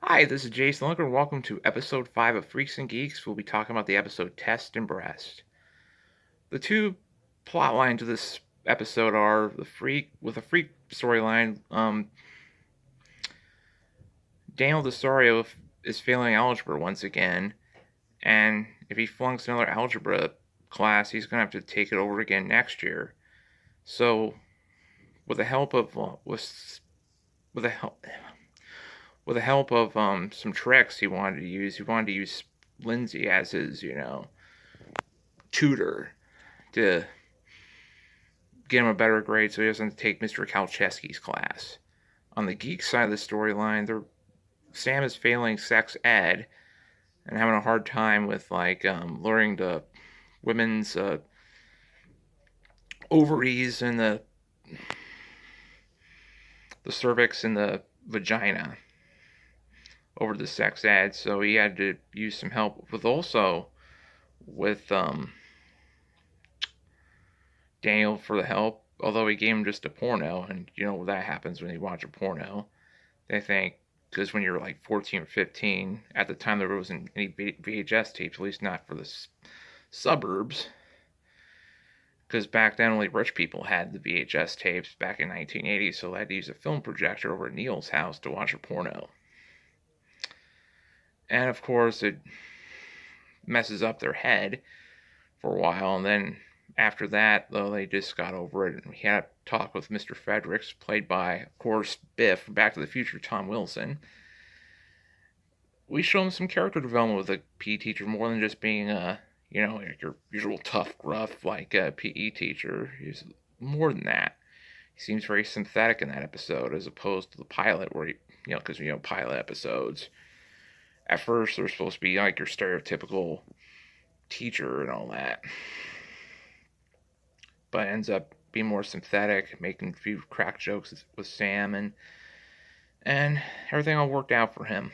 Hi, this is Jason Lundgren. Welcome to episode 5 of Freaks and Geeks. We'll be talking about the episode Test and Breast. The two plot lines of this episode are the freak storyline. Daniel Desario is failing algebra once again, and if he flunks another algebra class, he's gonna have to take it over again next year. So, with the help of some tricks he wanted to use Lindsay as his, tutor to get him a better grade so he doesn't have to take Mr. Kalcheski's class. On the Geeks side of the storyline, Sam is failing sex ed and having a hard time with learning the women's ovaries and the cervix and the vagina over the sex ed, so he had to use some help with Daniel for the help, although he gave him just a porno, and you know that happens when you watch a porno. They think, because when you're like 14 or 15, at the time there wasn't any VHS tapes, at least not for the suburbs, because back then only rich people had the VHS tapes back in 1980, so they had to use a film projector over at Neil's house to watch a porno. And of course, it messes up their head for a while. And then after that, though, they just got over it. And we had a talk with Mr. Fredericks, played by, of course, Biff from Back to the Future, Tom Wilson. We show him some character development with a PE teacher, more than just being your usual tough, gruff, PE teacher. He's more than that. He seems very sympathetic in that episode, as opposed to the pilot, where because pilot episodes, at first, they're supposed to be like your stereotypical teacher and all that. But ends up being more sympathetic, making a few crack jokes with Sam, and everything all worked out for him.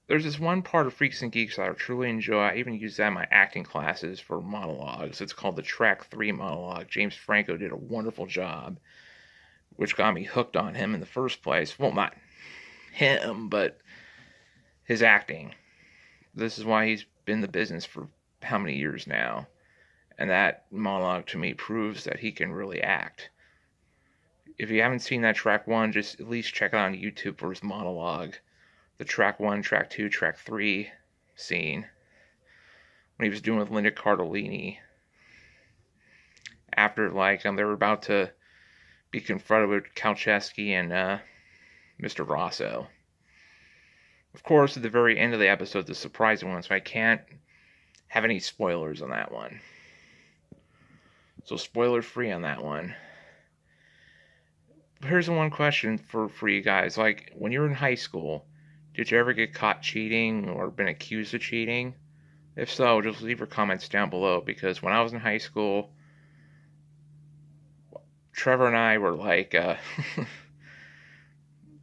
There's this one part of Freaks and Geeks that I truly enjoy. I even use that in my acting classes for monologues. It's called the Track 3 monologue. James Franco did a wonderful job, which got me hooked on him in the first place. Well, not him, but his acting. This is why he's been in the business for how many years now, and that monologue to me proves that he can really act. If you haven't seen that Track 1, just at least check it on YouTube for his monologue, the Track 1, Track 2, Track 3 scene when he was doing with Linda Cardellini after they were about to be confronted with Kalcheski and Mr. Rosso. Of course, at the very end of the episode, the surprising one, so I can't have any spoilers on that one. So spoiler free on that one. But here's the one question for you guys. When you were in high school, did you ever get caught cheating or been accused of cheating? If so, just leave your comments down below, because when I was in high school, Trevor and I were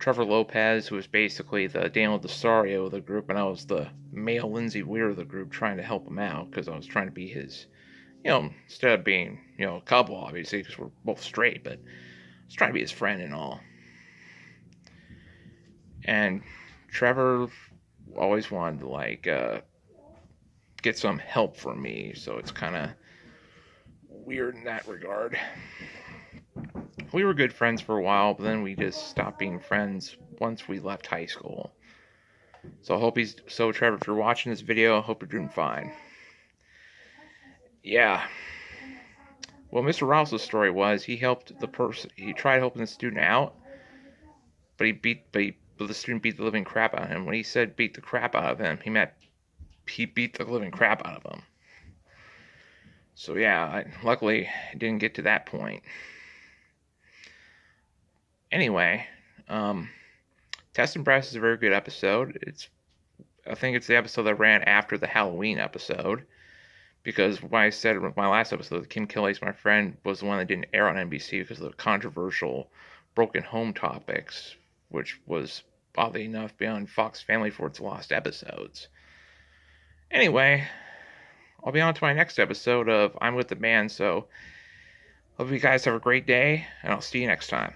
Trevor Lopez, who was basically the Daniel Desario of the group, and I was the male Lindsay Weir of the group, trying to help him out, because I was trying to be his, instead of being, a couple, obviously, because we're both straight, but I was trying to be his friend and all. And Trevor always wanted to, get some help from me, so it's kind of weird in that regard. We were good friends for a while, but then we just stopped being friends once we left high school. So Trevor, if you're watching this video, I hope you're doing fine. Yeah. Well, Mr. Rosso's story was he tried helping the student out, but the student beat the living crap out of him. When he said beat the crap out of him, he meant he beat the living crap out of him. So yeah, luckily it didn't get to that point. Anyway, Test and Breast is a very good episode. I think it's the episode that ran after the Halloween episode, because what I said in my last episode, Kim Kelly's My Friend, was the one that didn't air on NBC because of the controversial broken home topics, which was, oddly enough, beyond Fox Family for its lost episodes. Anyway, I'll be on to my next episode of I'm with the Band, so hope you guys have a great day, and I'll see you next time.